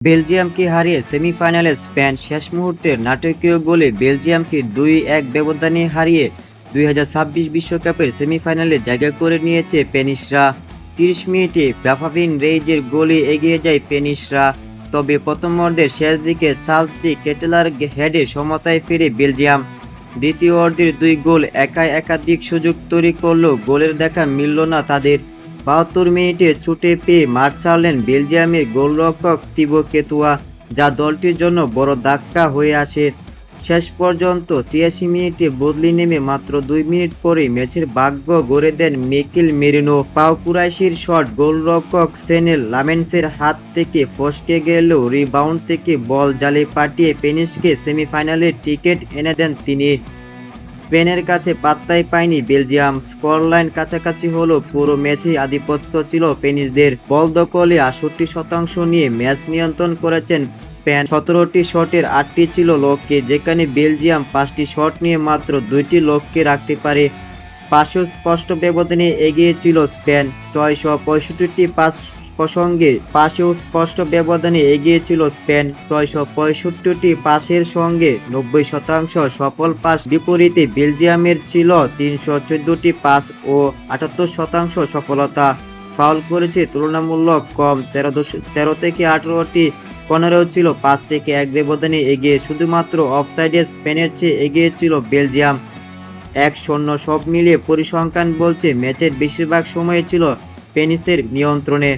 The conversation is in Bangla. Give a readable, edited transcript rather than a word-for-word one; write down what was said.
বেলজিয়ামকে হারিয়ে সেমিফাইনালে স্পেন শেষ মুহূর্তের নাটকীয় গোলে বেলজিয়ামকে ২-১ ব্যবধানে হারিয়ে ২০২৬ বিশ্বকাপের সেমিফাইনালে জায়গা করে নিয়েছে স্প্যানিশরা। ৩০ মিনিটে বাফাবিন রেইজের গোলে এগিয়ে যায় স্প্যানিশরা। তবে প্রথমার্ধের শেষ দিকে চার্লস ডি কেটেলার হেডে সমতায় ফিরে বেলজিয়াম। দ্বিতীয় অর্ধের ২ গোল একাই একাধিক সুযোগ তৈরি করলেও গোলের দেখা মিলল না তাদের। ৭২ মিনিটে ছুটে পেয়ে মাঠ ছাড়লেন বেলজিয়ামের গোলরক্ষক থিবো কর্তুয়া, যা দলটির জন্য বড় ধাক্কা হয়ে আসে। শেষ পর্যন্ত ৮৬ মিনিটে বদলি নেমে মাত্র ২ মিনিট পরেই ম্যাচের ভাগ্য গড়ে দেন মিকেল মেরিনো। পাও কুরাইশির শট গোলরক্ষক সেনে লামেন্সের হাত থেকে ফসকে গেলেও রিবাউন্ড থেকে বল জালে পাঠিয়ে স্প্যানিশকে সেমিফাইনালের টিকিট এনে দেন তিনি। স্পেনের কাছে পাত্তাই পায়নি বেলজিয়াম। স্কোরলাইন কাছাকাছি হলেও পুরো ম্যাচেই আধিপত্য ছিল স্প্যানিশদের। বল দখলে ৬৮% নিয়ে ম্যাচ নিয়ন্ত্রণ করেছেন স্পেন। ১৭টি শটের ৮টি ছিল লক্ষ্যে, যেখানে বেলজিয়াম ৫টি শট নিয়ে মাত্র ২টি লক্ষ্যে রাখতে পারে। পাশেও স্পষ্ট ব্যবধানে এগিয়ে ছিল স্পেন। ৬৬৫টি পাস প্রসঙ্গে পাশেও স্পষ্ট ব্যবধানে এগিয়ে ছিল স্পেন। ৬৬৫টি পাসের সঙ্গে ৯০% সফল পাস। বিপরীতে বেলজিয়ামের ছিল ৩১৪টি পাস ও ৭৮% সফলতা। ফাউল করেছে তুলনামূলক কম ১৩ থেকে ১৮টি। কর্নারেও ছিল ৫ থেকে ১ ব্যবধানে এগিয়ে। শুধুমাত্র অফসাইডে স্পেনের চেয়ে এগিয়ে ছিল বেলজিয়াম ১-০। সব মিলিয়ে পরিসংখ্যান বলছে ম্যাচের বেশিরভাগ সময় ছিল স্প্যানিশের নিয়ন্ত্রণে।